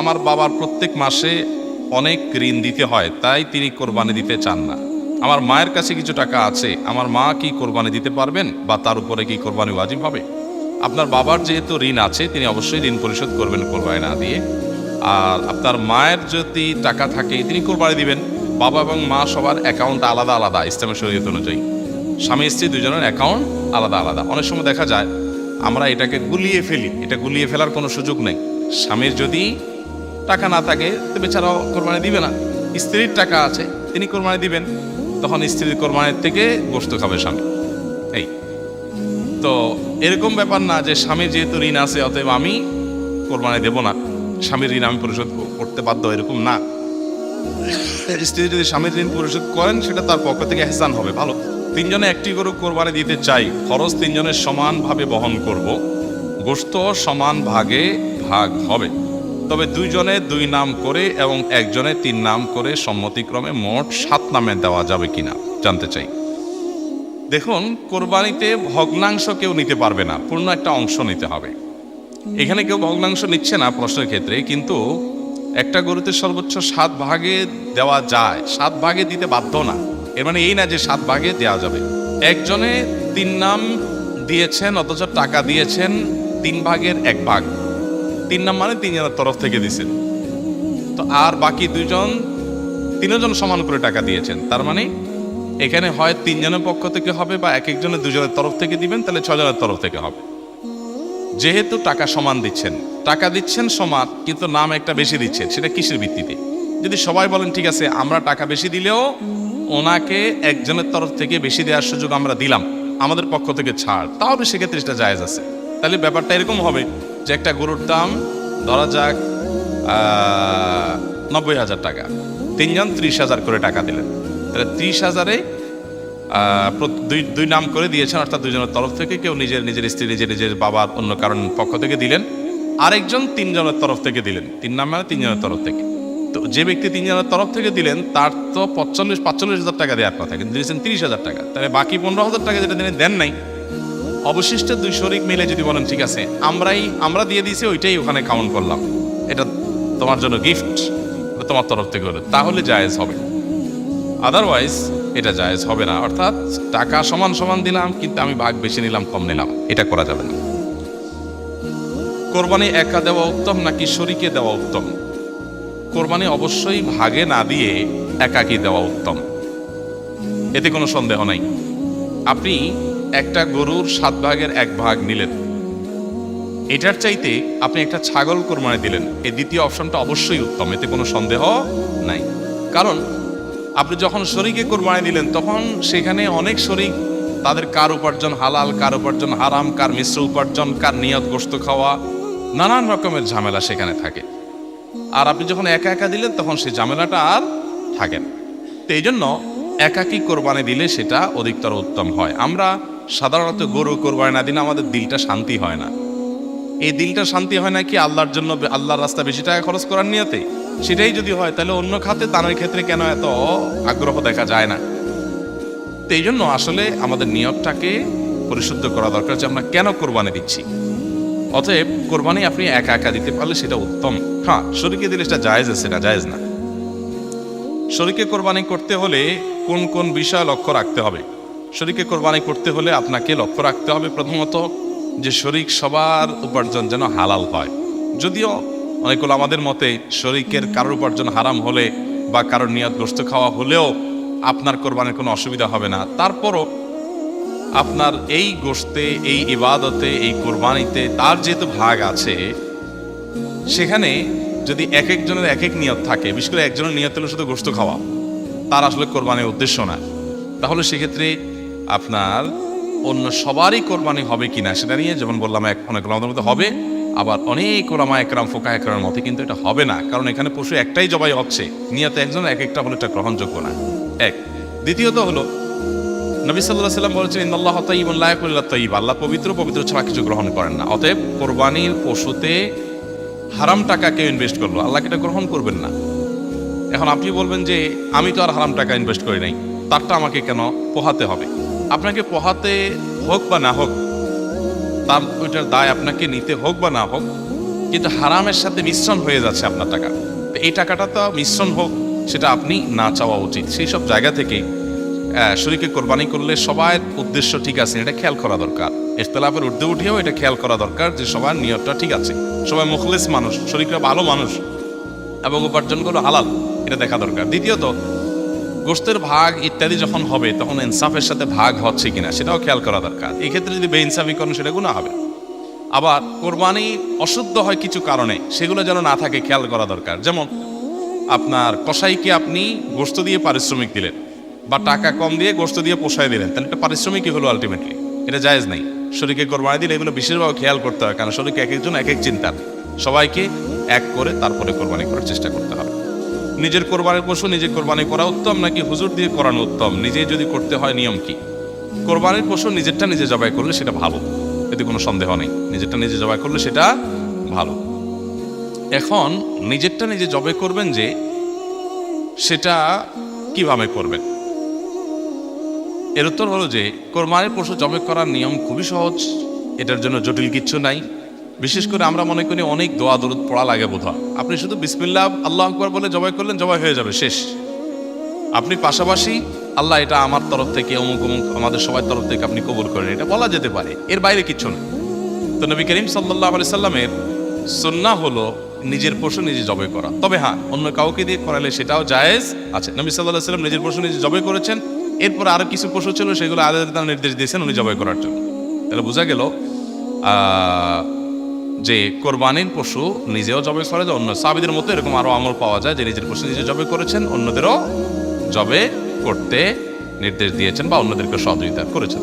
আমার বাবার প্রত্যেক মাসে অনেক ঋণ দিতে হয়, তাই তিনি কোরবানি দিতে চান না। আমার মায়ের কাছে কিছু টাকা আছে, আমার মা কি কোরবানি দিতে পারবেন বা তার উপরে কি কোরবানি ওয়াজিব হবে? আপনার বাবার যেহেতু ঋণ আছে, তিনি অবশ্যই ঋণ পরিশোধ করবেন কোরবানি না দিয়ে। আর আপনার মায়ের যদি টাকা থাকে, তিনি কোরবানি দিবেন। বাবা এবং মা সবার অ্যাকাউন্ট আলাদা আলাদা ইসলামের শরীয়ত অনুযায়ী। স্বামী স্ত্রী দুজনের অ্যাকাউন্ট আলাদা আলাদা। অনেক সময় দেখা যায় আমরা এটাকে গুলিয়ে ফেলি, এটা গুলিয়ে ফেলার কোনো সুযোগ নেই। স্বামীর যদি টাকা না থাকে তো বেচারাও কোরবানি দিবে না। স্ত্রীর টাকা আছে, তিনি কোরবানি দিবেন, তখন স্ত্রীর কোরবানির থেকে গোশত খাবে স্বামী। এই তো এরকম ব্যাপার না যে স্বামীর যেহেতু ঋণ আছে অতএব আমি কোরবানি দেব না, স্বামীর ঋণ আমি পরিশোধ করতে বাধ্য, এরকম না। স্ত্রী যদি স্বামীর ঋণ পরিশোধ করেন সেটা তার পক্ষ থেকে এহসান হবে, ভালো। তিনজনে একটি গরু কোরবানি দিতে চাই, খরচ তিনজনের সমানভাবে বহন করব, গোশত সমান ভাগে ভাগ হবে, তবে দুইজনে 2 নাম করে এবং একজনে 3 নাম করে সম্মতিক্রমে মোট 7 নামে দেওয়া যাবে কিনা জানতে চাই। দেখুন, কোরবানিতে ভগ্নাংশ কেউ নিতে পারবে না, পূর্ণ একটা অংশ নিতে হবে। এখানে কেউ ভগ্নাংশ নিচ্ছে না প্রশ্নের ক্ষেত্রে, কিন্তু একটা গরুতে সর্বোচ্চ 7 ভাগে দেওয়া যায়, 7 ভাগে দিতে বাধ্য না। এর মানে এই না যে 7 ভাগে দেওয়া যাবে। একজনে 3 নাম দিয়েছেন অথচ টাকা দিয়েছেন 3 ভাগের 1 ভাগ। 3 নাম মানে 3 জনের তরফ থেকে দিয়েছেন, তো আর বাকি 3জন সমান করে টাকা দিয়েছেন। তার মানে এখানে হয় 3 জনের পক্ষ থেকে হবে বা এক একজনের 2 জনের তরফ থেকে দিবেন, তাহলে 6 জনের তরফ থেকে হবে। যেহেতু টাকা সমান দিচ্ছেন, টাকা দিচ্ছেন সমান, কিন্তু নাম একটা বেশি দিচ্ছেন, সেটা কিসের ভিত্তিতে? যদি সবাই বলেন ঠিক আছে আমরা টাকা বেশি দিলেও ওনাকে একজনের তরফ থেকে বেশি দেওয়ার সুযোগ আমরা দিলাম, আমাদের পক্ষ থেকে ছাড়, তাহলে সেক্ষেত্রে সেটা জায়েজ আছে। তাহলে ব্যাপারটা এরকম হবে যে একটা গরুর দাম ধরা যাক 90,000 টাকা, 3 জন 30,000 করে টাকা দিলেন, তাহলে 30,000-এ 2 নাম করে দিয়েছেন, অর্থাৎ 2 জনের তরফ থেকে, কেউ নিজের স্ত্রী, নিজের বাবার অন্য কারণ পক্ষ থেকে দিলেন, আরেকজন 3 জনের তরফ থেকে দিলেন। 3 নাম মানে 3 জনের তরফ থেকে। তো যে ব্যক্তি 3 জনের তরফ থেকে দিলেন তার তো 45,000 টাকা দেওয়ার কথা, কিন্তু দিয়েছেন 30,000 টাকা, তাহলে বাকি 15,000 টাকা যেটা দেন নাই। অবশিষ্ট 2 শরিক মিলে যদি বলেন ঠিক আছে আমরা দিয়ে দিয়েছি, ওইটাই ওখানে কাউন্ট করলাম, এটা তোমার জন্য গিফট, তোমার তরফ থেকে হলো, তাহলে জায়েজ হবে। আদারওয়াইজ এটা জায়েজ হবে না। অর্থাৎ টাকা সমান সমান দিলাম, কিন্তু আমি ভাগ বেশি নিলাম, কম নিলাম, এটা করা যাবে না। কোরবানি একা দেওয়া উত্তম নাকি শরিকে দেওয়া উত্তম? কোরবানি অবশ্যই ভাগে না দিয়ে একাকী দেওয়া উত্তম, এতে কোনো সন্দেহ নাই। আপনি একটা গরুর 7 ভাগের 1 ভাগ নিলেন, এটার চাইতে আপনি একটা ছাগল কোরবানি দিলেন, এই দ্বিতীয় অপশনটা অবশ্যই উত্তম, এতে কোনো সন্দেহ নাই। কারণ আপনি যখন শরিকে কোরবানি দিলেন তখন সেখানে অনেক শরিক, তাদের কার উপার্জন হালাল, কার উপার্জন হারাম, কার মিশ্র উপার্জন, কার নিয়ত গোশত খাওয়া, নানান রকমের ঝামেলা সেখানে থাকে। আর আপনি যখন একা একা দিলেন তখন সেই ঝামেলাটা আর থাকে না। তো এই জন্য একাকী কোরবানি দিলে সেটা অধিকতর উত্তম হয়। আমরা সাধারণত গরু কোরবানি না দিলে আমাদের দিলটা শান্তি হয় না। এই দিলটা শান্তি হয় না কি আল্লাহর জন্য, আল্লাহর রাস্তা বেশি টাকা খরচ করার নিয়তে? সেটাই যদি হয় তাহলে অন্য খাতে দানের ক্ষেত্রে কেন এত আগ্রহ দেখা যায় না? তো এই জন্য আসলে আমাদের নিয়তটাকে পরিশুদ্ধ করা দরকার যে আমরা কেন কোরবানি দিচ্ছি। অতএব কোরবানি আপনি একা একা দিতে পারলে সেটা উত্তম। হ্যাঁ, শরীকে দিলে সেটা জায়েজ আছে, সেটা জায়েজ না। শরীকে কোরবানি করতে হলে কোন কোন বিষয় লক্ষ্য রাখতে হবে? শরীকে কোরবানি করতে হলে আপনাকে লক্ষ্য রাখতে হবে প্রথমত যে শরীক সবার উপার্জন যেন হালাল হয়। যদিও অনেকগুলো আমাদের মতে শরীকের কারোর উপার্জন হারাম হলে বা কারোর নিয়ত গোশত খাওয়া হলেও আপনার কোরবানির কোনো অসুবিধা হবে না, তারপরও আপনার এই গোশতে, এই ইবাদতে, এই কোরবানিতে তার যেহেতু ভাগ আছে, সেখানে যদি এক একজনের এক এক নিয়ত থাকে, বিশেষ করে একজনের নিয়ত হলো শুধু গোশত খাওয়া, তার আসলে কোরবানির উদ্দেশ্য না, তাহলে সেক্ষেত্রে আপনার অন্য সবারই কোরবানি হবে কিনা সেটা নিয়ে, যেমন বললাম, অনেক ওলামাদের মধ্যে হবে, আবার অনেক ওলামা একরাম, ফোকাহ একরামের মতে কিন্তু এটা হবে না, কারণ এখানে পশু একটাই জবাই হচ্ছে, নিয়ত একজন এক একটা হলে এটা গ্রহণযোগ্য না। এক। দ্বিতীয়ত হলো নবী সাল্লাল্লাহু আলাইহি ওয়াসাল্লাম বলেছেন ইন্নাল্লাহা তাইয়্যিবুন লা ইয়াকুলু ইল্লা তাইয়্যিব, আল্লাহ পবিত্র, পবিত্র ছাড়া কিছু গ্রহণ করেন না। অতএব কোরবানির পশুতে হারাম টাকা কেউ ইনভেস্ট করলো, আল্লাহকে এটা গ্রহণ করবেন না। এখন আপনি বলবেন যে আমি তো আর হারাম টাকা ইনভেস্ট করি নাই, তারটা আমাকে কেন পোহাতে হবে? আপনাকে পোহাতে হোক বা না হোক, তার ওইটার দায় আপনাকে নিতে হোক বা না হোক, কিন্তু হারামের সাথে মিশ্রণ হয়ে যাচ্ছে আপনার টাকা। তো এই টাকাটা তো মিশ্রণ হোক, সেটা আপনি না চাওয়া উচিত। সেই সব জায়গা থেকে শরীকে কোরবানি করলে সবার উদ্দেশ্য ঠিক আছে এটা খেয়াল করা দরকার। ইখতিলাফের ঊর্ধ্বে উঠেও এটা খেয়াল করা দরকার যে সবার নিয়তটা ঠিক আছে, সবাই মুখলেস মানুষ, শরীকরা ভালো মানুষ এবং উপার্জনগুলো হালাল, এটা দেখা দরকার। দ্বিতীয়ত, গোশতের ভাগ ইত্যাদি যখন হবে তখন ইনসাফের সাথে ভাগ হচ্ছে কিনা সেটাও খেয়াল করা দরকার। এই ক্ষেত্রে যদি বেইনসাফি করেন সেটা গুনাহ হবে। আবার কোরবানি অশুদ্ধ হয় কিছু কারণে, সেগুলো যেন না থাকে খেয়াল করা দরকার। যেমন আপনার কসাইকে আপনি গোশত দিয়ে পারিশ্রমিক দিলেন বা টাকা কম দিয়ে গোশত দিয়ে পোষায় দিলেন, তাহলে একটা পারিশ্রমিকই হলো আলটিমেটলি, এটা জায়েজ নেই। শরীকে কোরবানি দিলে এগুলো বিশেষভাবে খেয়াল করতে হয়, কারণ শরীকে এক একজন এক এক চিন্তার, সবাইকে এক করে তারপরে কোরবানি করার চেষ্টা করতে হবে। নিজের কোরবানির পশু নিজে কোরবানি করা উত্তম নাকি হুজুর দিয়ে করানো উত্তম? নিজেই যদি করতে হয় নিয়ম কি? কোরবানির পশু নিজেরটা নিজে জবাই করলে সেটা ভালো, এতে কোনো সন্দেহ নেই। নিজেরটা নিজে জবাই করলে সেটা ভালো। এখন নিজেরটা নিজে জবাই করবেন, যে সেটা কিভাবে করবেন? এর উত্তর হলো যে কোরবানির পশু জবাই করার নিয়ম খুবই সহজ, এটার জন্য জটিল কিচ্ছু নাই। বিশেষ করে আমরা মনে করি অনেক দোয়া দরুদ পড়া লাগে বোধহয়। আপনি শুধু বিসমিল্লাহ আল্লাহু আকবার বলে জবাই করলেন, জবাই হয়ে যাবে, শেষ। আপনি পাশাপাশি আল্লাহ এটা আমার তরফ থেকে অমুক অমুক আমাদের সবার তরফ থেকে আপনি কবুল করেন, এটা বলা যেতে পারে, এর বাইরে কিচ্ছু না। তো নবী করিম সাল্লাল্লাহু আলাইহি সাল্লামের সুন্নাহ হলো নিজের পশু নিজে জবাই করা। তবে হ্যাঁ, অন্য কাউকে দিয়ে করালে সেটাও জায়েজ আছে। নবী সাল্লাল্লাহু আলাইহি সাল্লাম নিজের পশু নিজে জবাই করেছেন, এরপর আরো কিছু পশু ছিল সেগুলো আলাদা নির্দেশ দিয়েছেন উনি জবাই করার জন্য। তাহলে বোঝা গেল যে কোরবানির পশু নিজেও জবাই করে, অন্য সাহাবীদের মতো এরকম আরো আমল পাওয়া যায় যে নিজের পশু নিজে জবাই করেছেন, অন্যদেরও জবাই করতে নির্দেশ দিয়েছেন বা অন্যদেরকে সহযোগিতা করেছেন।